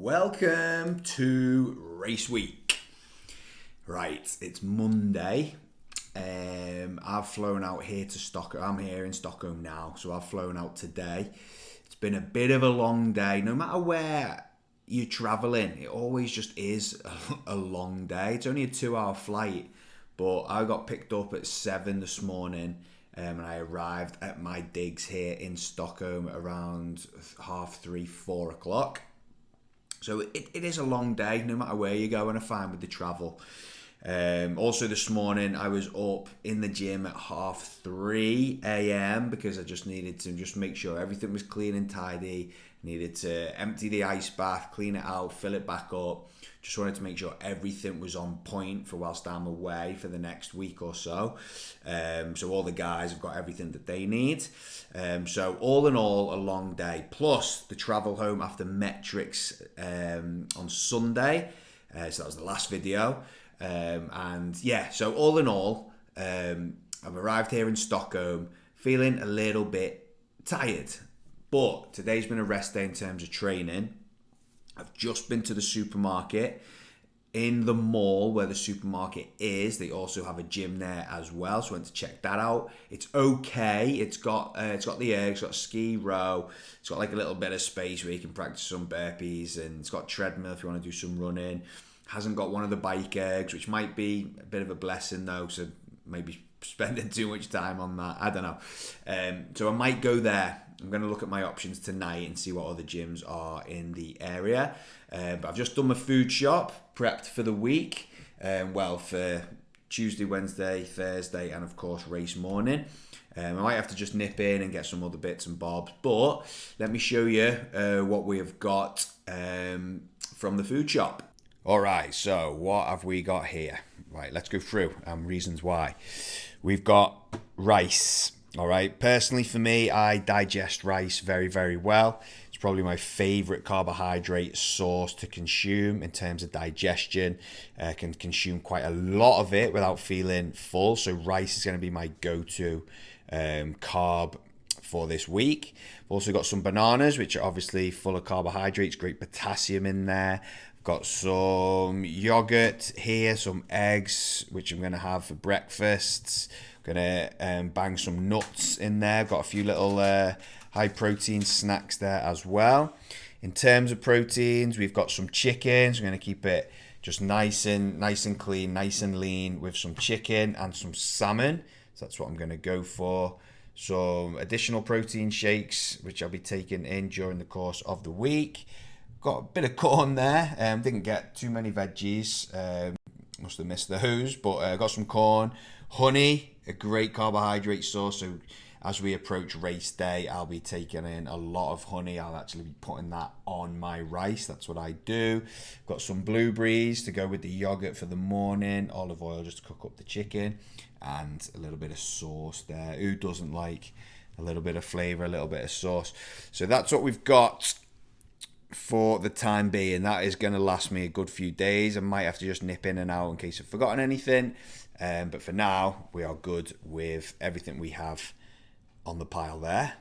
Welcome to race week. Right, it's Monday. I've flown out here to Stockholm. I'm here in Stockholm now, so I've flown out today. It's been a bit of a long day. No matter where you're traveling, it always just is a long day. It's only a 2-hour flight, but I got picked up at 7 this morning. And I arrived at my digs here in Stockholm around 3:30, 4 o'clock. So it is a long day, no matter where you go, and I find with the travel. Also this morning, I was up in the gym at 3:30 a.m. because I just needed to just make sure everything was clean and tidy. Needed to empty the ice bath, clean it out, fill it back up. Just wanted to make sure everything was on point for whilst I'm away for the next week or so. So all the guys have got everything that they need. So all in all, a long day. Plus the travel home after Metrics on Sunday. So that was the last video. And yeah, so all in all, I've arrived here in Stockholm feeling a little bit tired. But today's been a rest day in terms of training. I've just been to the supermarket. In the mall where the supermarket is, they also have a gym there as well, so I went to check that out. It's okay. It's got the air, it's got a ski row, it's got like a little bit of space where you can practice some burpees, and it's got treadmill if you want to do some running. Hasn't got one of the bike ergs, which might be a bit of a blessing though, so maybe spending too much time on that. I don't know. So I might go there. I'm going to look at my options tonight and see what other gyms are in the area. But I've just done my food shop, prepped for the week. For Tuesday, Wednesday, Thursday, and of course race morning. I might have to just nip in and get some other bits and bobs. But let me show you what we have got from the food shop. All right, so what have we got here? Right, let's go through reasons why. We've got rice. All right, personally for me, I digest rice very, very well. It's probably my favorite carbohydrate source to consume in terms of digestion. I can consume quite a lot of it without feeling full. So rice is going to be my go-to carb for this week. I've also got some bananas, which are obviously full of carbohydrates, great potassium in there. Got some yogurt here, some eggs, which I'm going to have for breakfast. Going to bang some nuts in there. Got a few little high protein snacks there as well. In terms of proteins, we've got some chicken. So we're going to keep it just nice and clean, nice and lean with some chicken and some salmon. So that's what I'm going to go for. Some additional protein shakes, which I'll be taking in during the course of the week. Got a bit of corn there. Didn't get too many veggies. Must have missed those. But got some corn. Honey, a great carbohydrate source. So as we approach race day, I'll be taking in a lot of honey. I'll actually be putting that on my rice. That's what I do. Got some blueberries to go with the yogurt for the morning. Olive oil just to cook up the chicken. And a little bit of sauce there. Who doesn't like a little bit of flavour, a little bit of sauce? So that's what we've got for the time being. That is going to last me a good few days. I might have to just nip in and out in case I've forgotten anything. But for now, we are good with everything we have on the pile there.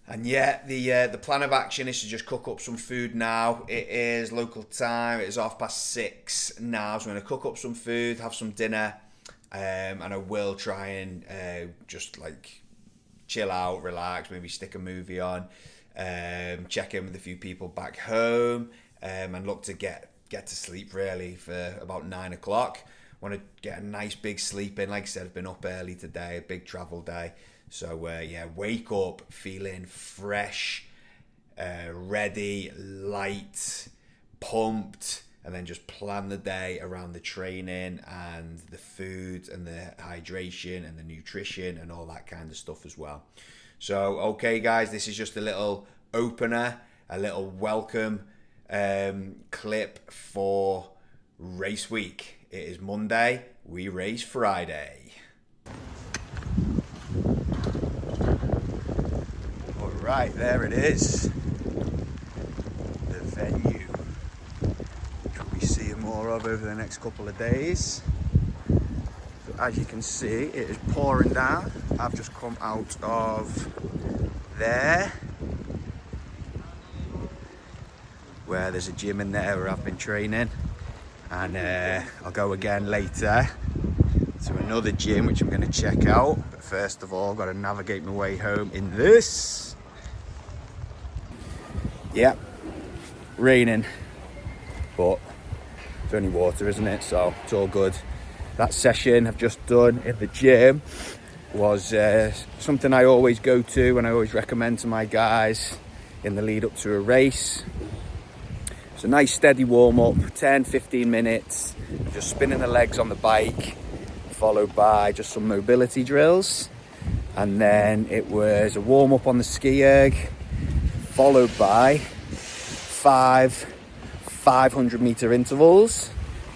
And yeah, the plan of action is to just cook up some food now. It is local time. It is 6:30 now. So I'm going to cook up some food, have some dinner. And I will try and just like chill out, relax, maybe stick a movie on. Check in with a few people back home. And look to get to sleep really for about 9 o'clock. Want to get a nice big sleep in. Like I said, I've been up early today, a big travel day. So wake up feeling fresh, ready, light, pumped, and then just plan the day around the training and the food and the hydration and the nutrition and all that kind of stuff as well. So, okay guys, this is just a little opener, a little welcome clip for race week. It is Monday, we race Friday. All right, there it is. The venue, which we'll be seeing more of over the next couple of days. So as you can see, it is pouring down. I've just come out of there. where there's a gym in there where I've been training, and I'll go again later to another gym which I'm going to check out. But first of all, I've got to navigate my way home in this. Yep, raining, but it's only water, isn't it? So it's all good. That session I've just done in the gym was something I always go to and I always recommend to my guys in the lead up to a race. It's a nice steady warm up, 10-15 minutes, just spinning the legs on the bike, followed by just some mobility drills. And then it was a warm up on the ski erg, followed by 500 meter intervals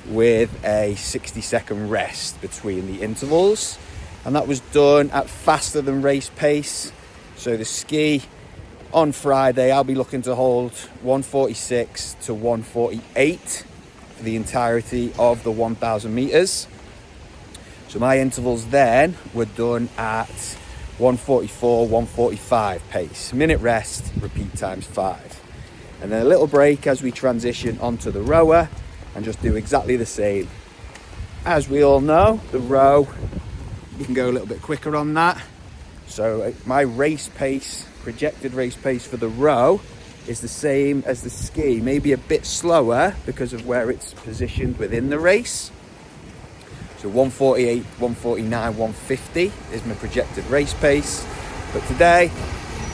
with a 60-second rest between the intervals. And that was done at faster than race pace. So the ski on Friday, I'll be looking to hold 146 to 148 for the entirety of the 1,000 meters. So my intervals then were done at 144, 145 pace. Minute rest, repeat times 5. And then a little break as we transition onto the rower and just do exactly the same. As we all know, the row, you can go a little bit quicker on that. So my race pace, projected race pace for the row is the same as the ski, maybe a bit slower because of where it's positioned within the race. So 148, 149, 150 is my projected race pace. But today,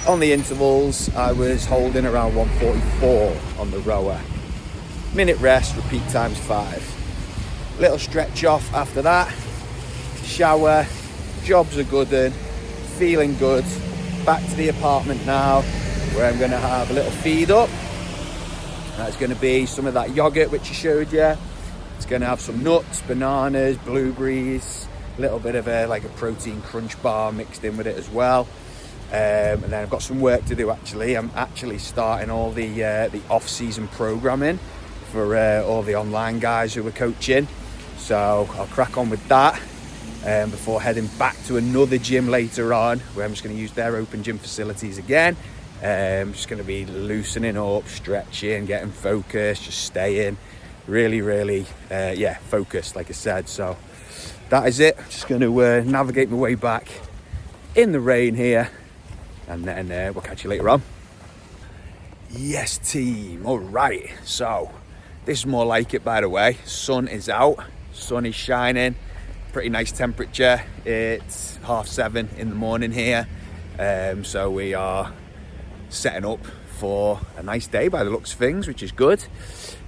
on the intervals, I was holding around 144 on the rower. Minute rest, repeat times 5. Little stretch off after that. Shower, jobs are good and feeling good. Back to the apartment now, where I'm going to have a little feed up. That's going to be some of that yogurt which I showed you. It's going to have some nuts, bananas, blueberries, a little bit of a protein crunch bar mixed in with it as well. And then I've got some work to do actually. I'm actually starting all the off-season programming for all the online guys who are coaching. So I'll crack on with that. Before heading back to another gym later on, where I'm just going to use their open gym facilities again. I'm just going to be loosening up, stretching, getting focused, just staying really focused, like I said. So that is it. Just going to navigate my way back in the rain here, and then we'll catch you later on. Yes, team. All right. So this is more like it, by the way. Sun is out, sun is shining. Pretty nice temperature. It's 7:30 in the morning here, so we are setting up for a nice day by the looks of things, which is good.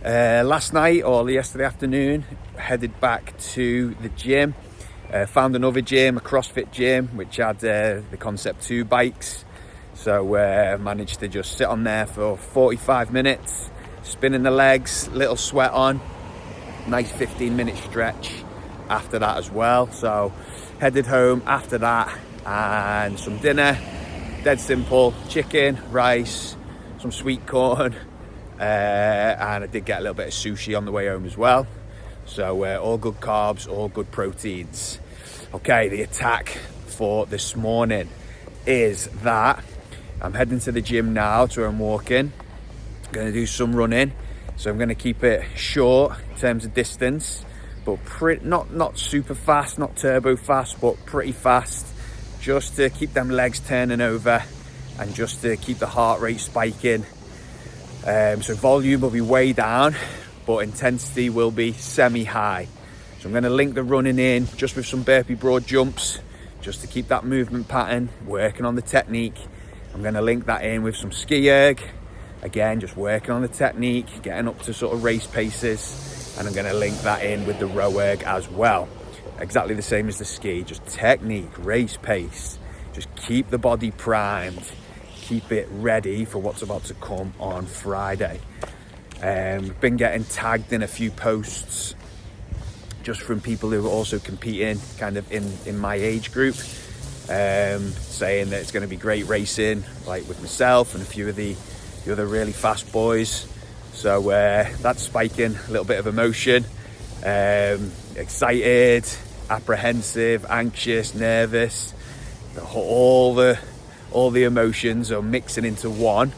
Last night or yesterday afternoon, headed back to the gym, found another gym, a CrossFit gym, which had the Concept 2 bikes. So managed to just sit on there for 45 minutes, spinning the legs, little sweat on, nice 15-minute stretch after that as well. So headed home after that, and some dinner, dead simple, chicken, rice, some sweet corn, and I did get a little bit of sushi on the way home as well. So all good carbs, all good proteins. Okay, the attack for this morning is that I'm heading to the gym now to where I'm walking. I'm going to do some running, so I'm going to keep it short in terms of distance, but not super fast, not turbo fast, but pretty fast, just to keep them legs turning over and just to keep the heart rate spiking. So volume will be way down, but intensity will be semi-high. So I'm going to link the running in just with some burpee broad jumps, just to keep that movement pattern, working on the technique. I'm going to link that in with some ski erg, again just working on the technique, getting up to sort of race paces, and I'm going to link that in with the row erg as well. Exactly the same as the ski, just technique, race pace, just keep the body primed, keep it ready for what's about to come on Friday. Been getting tagged in a few posts just from people who are also competing kind of in my age group, saying that it's going to be great racing, like with myself and a few of the other really fast boys. So that's spiking a little bit of emotion, excited, apprehensive, anxious, nervous. All the emotions are mixing into one.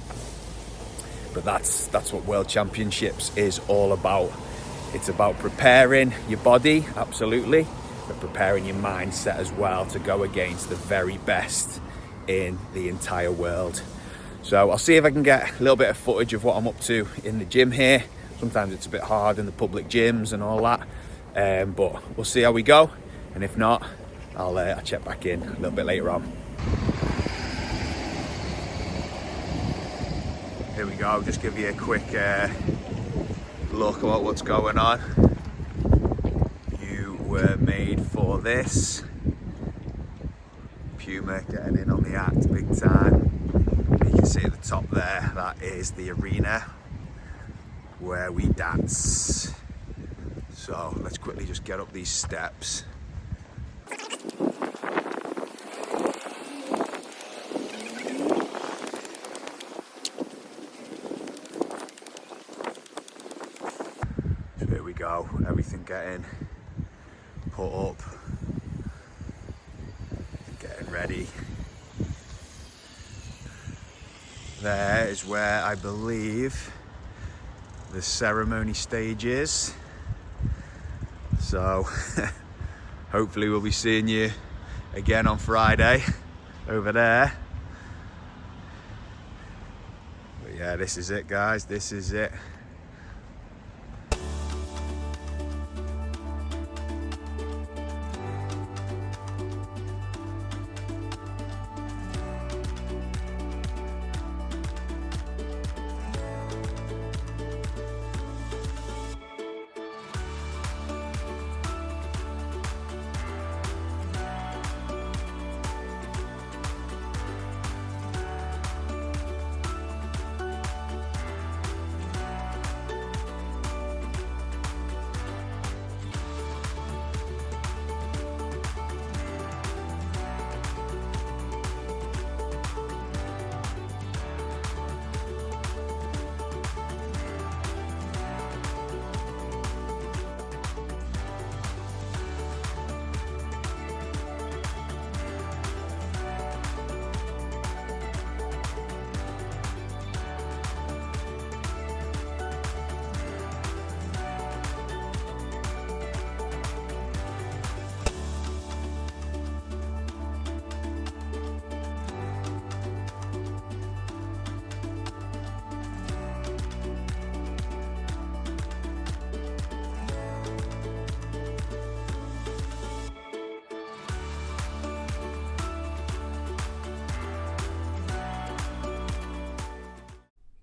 But that's what World Championships is all about. It's about preparing your body, absolutely, but preparing your mindset as well to go against the very best in the entire world. So I'll see if I can get a little bit of footage of what I'm up to in the gym here. Sometimes it's a bit hard in the public gyms and all that, but we'll see how we go. And if not, I'll check back in a little bit later on. Here we go, just give you a quick look at what's going on. You were made for this. Puma getting in on the act big time. You can see at the top there, that is the arena where we dance. So let's quickly just get up these steps. So here we go, everything getting put up, getting ready. There is where I believe the ceremony stage is. So hopefully we'll be seeing you again on Friday over there. But yeah, this is it, guys, this is it.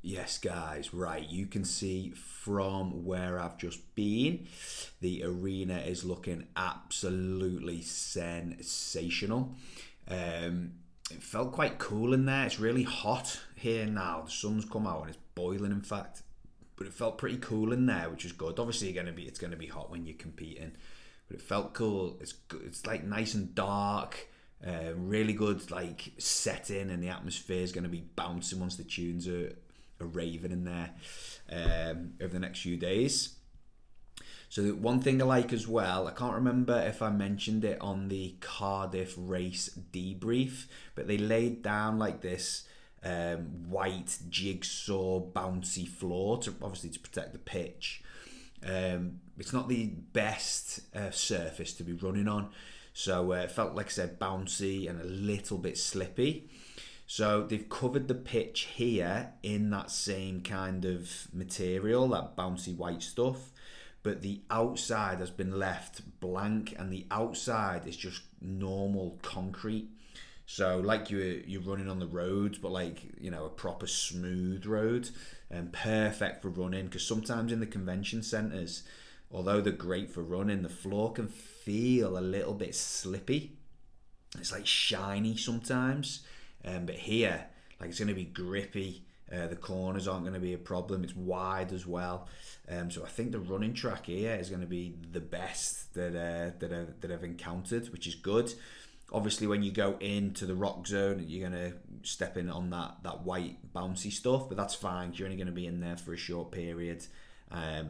Yes, guys, right, you can see from where I've just been, the arena is looking absolutely sensational. It felt quite cool in there. It's really hot here now. The sun's come out and it's boiling, in fact, but it felt pretty cool in there, which is good. Obviously, it's going to be hot when you're competing, but it felt cool. It's good. It's like nice and dark. Really good like setting, and the atmosphere is going to be bouncing once the tunes are raving in there over the next few days. So the one thing I like as well, I can't remember if I mentioned it on the Cardiff race debrief, but they laid down like this white jigsaw bouncy floor to obviously to protect the pitch. It's not the best surface to be running on, so it felt, like I said, bouncy and a little bit slippy. So they've covered the pitch here in that same kind of material, that bouncy white stuff, but the outside has been left blank, and the outside is just normal concrete. So like you're running on the roads, but like, you know, a proper smooth road, and perfect for running, because sometimes in the convention centres, although they're great for running, the floor can feel a little bit slippy. It's like shiny sometimes. But here, like, it's going to be grippy. The corners aren't going to be a problem. It's wide as well. So I think the running track here is going to be the best that I've encountered, which is good. Obviously, when you go into the rock zone, you're going to step in on that white bouncy stuff, but that's fine. You're only going to be in there for a short period.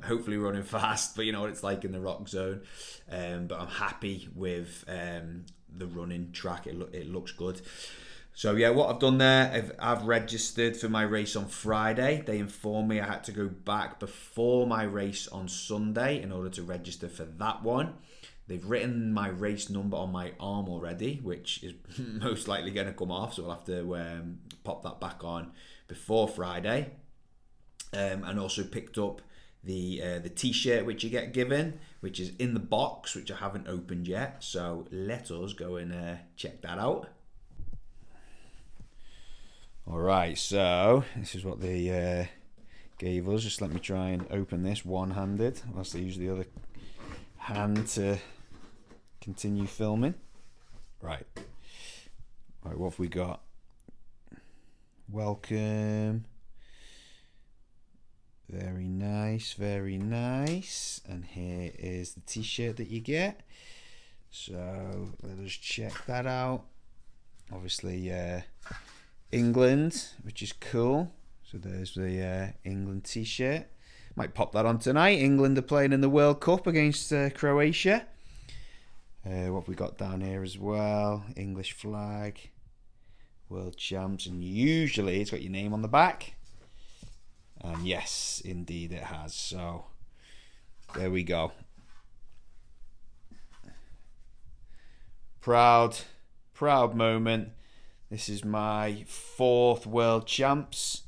Hopefully running fast, but you know what it's like in the rock zone. But I'm happy with the running track. It looks good. So yeah, what I've done there, I've registered for my race on Friday. They informed me I had to go back before my race on Sunday in order to register for that one. They've written my race number on my arm already, which is most likely going to come off, so I'll have to pop that back on before Friday. And also picked up the t-shirt which you get given, which is in the box, which I haven't opened yet. So let us go and check that out. All right, so this is what they gave us. Just let me try and open this one-handed, whilst I use the other hand to continue filming. Right, what have we got? Welcome. Very nice, very nice. And here is the t-shirt that you get. So let us check that out. Obviously, England, which is cool. So there's the England t-shirt. Might pop that on tonight. England are playing in the World Cup against Croatia. What have we got down here as well? English flag, world champs, and usually it's got your name on the back. And yes, indeed it has. So there we go. Proud moment. This is my 4th World Champs.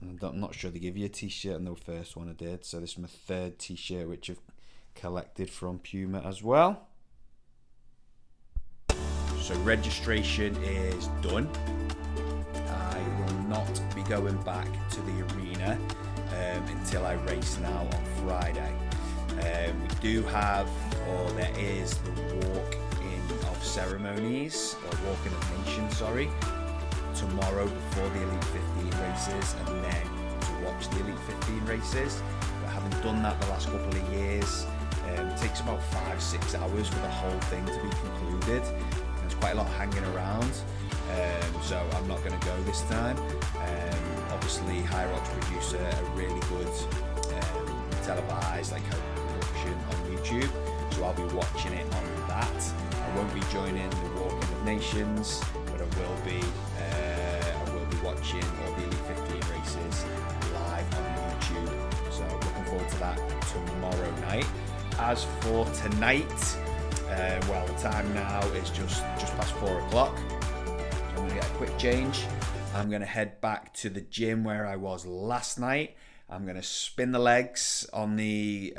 And I'm not sure they give you a t-shirt on the first one I did. So this is my 3rd t-shirt, which I've collected from Puma as well. So registration is done. I will not be going back to the arena until I race now on Friday. We do have, or there is, the walk of ceremonies, or walking of nations, sorry, tomorrow before the Elite 15 races, and then to watch the Elite 15 races. But I haven't done that the last couple of years. It takes about 5-6 hours for the whole thing to be concluded. There's quite a lot hanging around, so I'm not going to go this time. Obviously, High Rock's producer a really good televised production on YouTube, so I'll be watching it on that. I won't be joining the Walking of Nations, but I will be watching all the Elite 15 races live on YouTube. So looking forward to that tomorrow night. As for tonight, well, the time now is just past 4 o'clock. So I'm going to get a quick change. I'm going to head back to the gym where I was last night. I'm going to spin the legs on the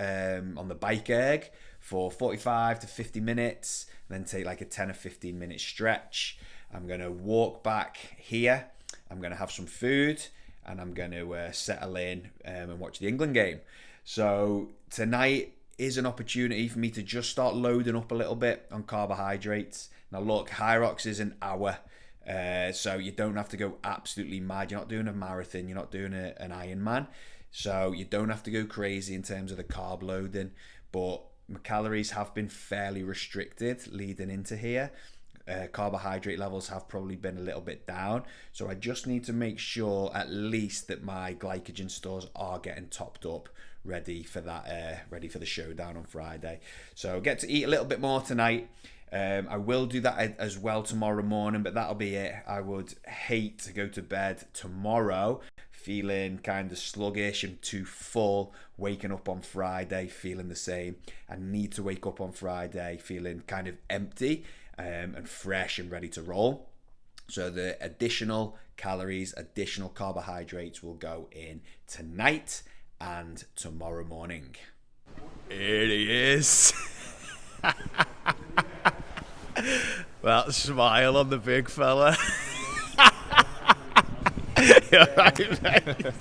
bike erg for 45 to 50 minutes, and then take like a 10 or 15 minute stretch. I'm going to walk back here. I'm going to have some food, and I'm going to settle in and watch the England game. So tonight is an opportunity for me to just start loading up a little bit on carbohydrates. Now look, High Rocks is an hour, so you don't have to go absolutely mad. You're not doing a marathon, you're not doing an Ironman, so you don't have to go crazy in terms of the carb loading, but my calories have been fairly restricted leading into here. Carbohydrate levels have probably been a little bit down, so I just need to make sure at least that my glycogen stores are getting topped up, ready for that, ready for the showdown on Friday. So get to eat a little bit more tonight. I will do that as well tomorrow morning, but that'll be it. I would hate to go to bed tomorrow feeling kind of sluggish and too full, waking up on Friday feeling the same. I need to wake up on Friday feeling kind of empty and fresh and ready to roll. So the additional calories, additional carbohydrates will go in tonight and tomorrow morning. Here he is. That smile on the big fella. You're right, mate.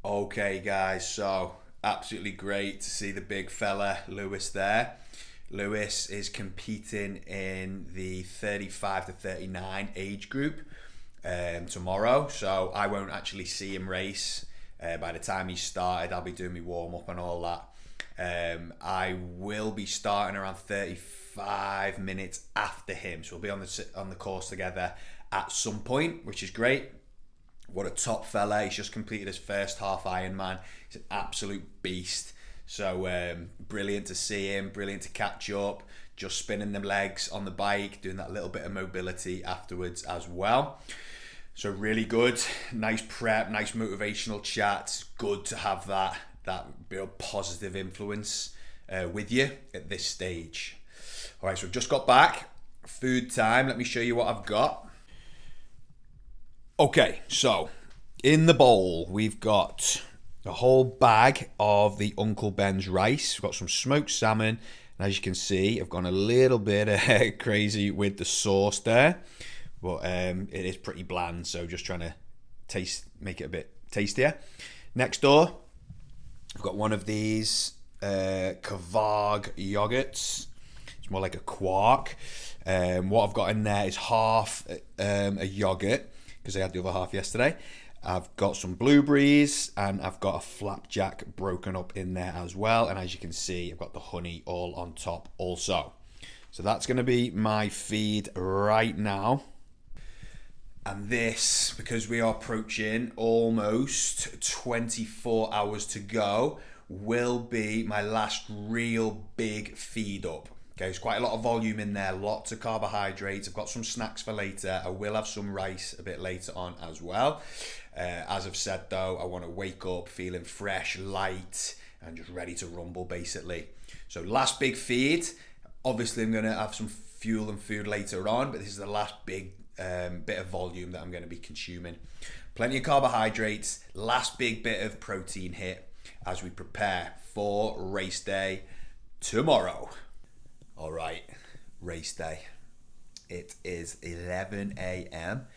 Okay guys, so absolutely great to see the big fella Lewis there. Lewis is competing in the 35 to 39 age group tomorrow, so I won't actually see him race. By the time he started, I'll be doing my warm-up and all that. I will be starting around 35 minutes after him, so we'll be on the course together at some point, which is great. What a top fella. He's just completed his first half Ironman. He's an absolute beast. So brilliant to see him, brilliant to catch up, just spinning the legs on the bike, doing that little bit of mobility afterwards as well. So really good, nice prep, nice motivational chat. Good to have that real positive influence with you at this stage. All right, so we've just got back. Food time. Let me show you what I've got. Okay, so in the bowl we've got a whole bag of the Uncle Ben's rice. We've got some smoked salmon, and as you can see, I've gone a little bit crazy with the sauce there. But it is pretty bland, so just trying to make it a bit tastier. Next door, I've got one of these Kvarg yogurts. It's more like a quark. What I've got in there is half a yogurt, because I had the other half yesterday. I've got some blueberries, and I've got a flapjack broken up in there as well. And as you can see, I've got the honey all on top also. So that's going to be my feed right now. And this, because we are approaching almost 24 hours to go, will be my last real big feed up. Okay, there's quite a lot of volume in there, lots of carbohydrates. I've got some snacks for later. I will have some rice a bit later on as well. As I've said though, I want to wake up feeling fresh, light, and just ready to rumble basically. So last big feed. Obviously I'm going to have some fuel and food later on, but this is the last big bit of volume that I'm going to be consuming. Plenty of carbohydrates, last big bit of protein hit as we prepare for race day tomorrow. All right, race day. It is 11 a.m.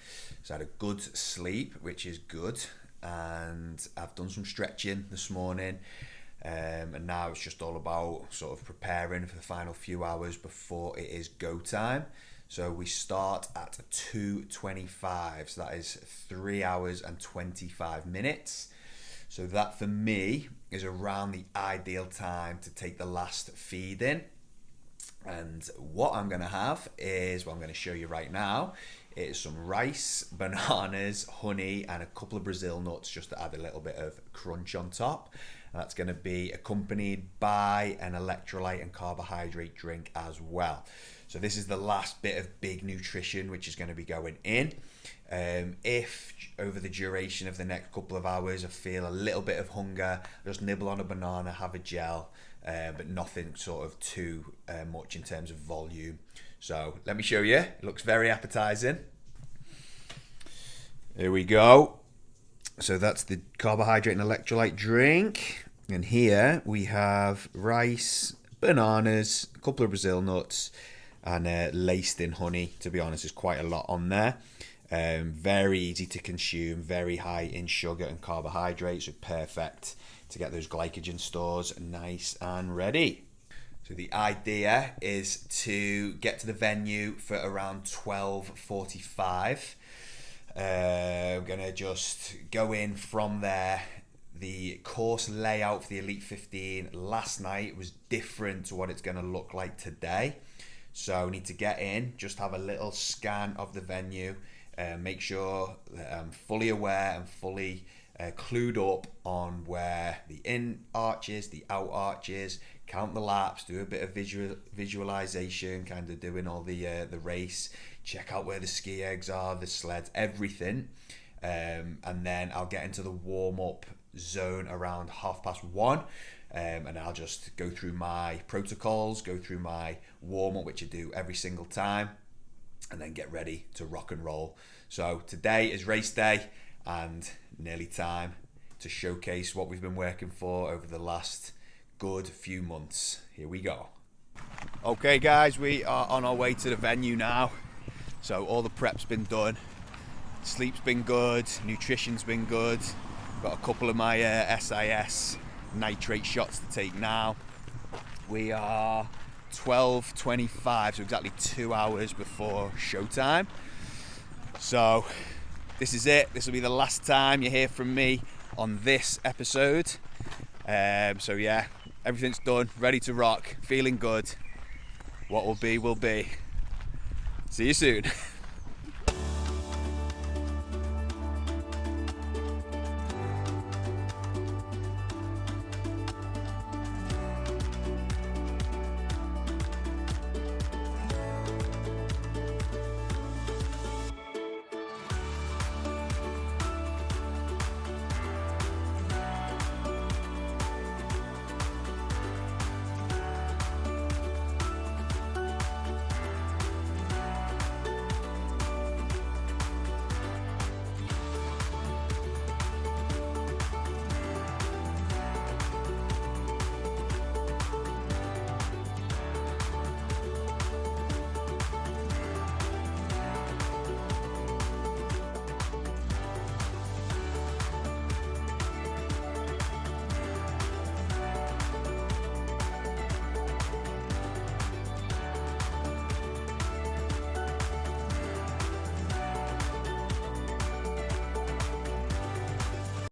So I had a good sleep, which is good, and I've done some stretching this morning, and now it's just all about sort of preparing for the final few hours before it is go time. So we start at 2:25, so that is 3 hours and 25 minutes. So that for me is around the ideal time to take the last feed in. And what I'm going to have is, what I'm going to show you right now, is some rice, bananas, honey, and a couple of Brazil nuts just to add a little bit of crunch on top. And that's going to be accompanied by an electrolyte and carbohydrate drink as well. So this is the last bit of big nutrition which is going to be going in. If over the duration of the next couple of hours I feel a little bit of hunger, just nibble on a banana, have a gel, but nothing sort of too much in terms of volume. So let me show you. It looks very appetizing. Here we go. So that's the carbohydrate and electrolyte drink. And here we have rice, bananas, a couple of Brazil nuts, and laced in honey. To be honest, there's quite a lot on there. Very easy to consume, very high in sugar and carbohydrates, so perfect to get those glycogen stores nice and ready. So the idea is to get to the venue for around 12:45. I'm going to just go in from there. The course layout for the Elite 15 last night was different to what it's going to look like today. So we need to get in, just have a little scan of the venue, make sure that I'm fully aware and fully clued up on where the in arch is, the out arch is, count the laps, do a bit of visualization, kind of doing all the race, check out where the ski eggs are, the sleds, everything. And then I'll get into the warm-up zone around 1:30, and I'll just go through my protocols, go through my warm-up, which I do every single time, and then get ready to rock and roll. So today is race day and nearly time to showcase what we've been working for over the last good few months. Here we go. Okay guys, we are on our way to the venue now. So all the prep's been done, sleep's been good, nutrition's been good. Got a couple of my SIS nitrate shots to take now. We are 12:25, so exactly 2 hours before showtime. So this is it. This will be the last time you hear from me on this episode. So yeah, everything's done, ready to rock, feeling good. What will be, will be. See you soon.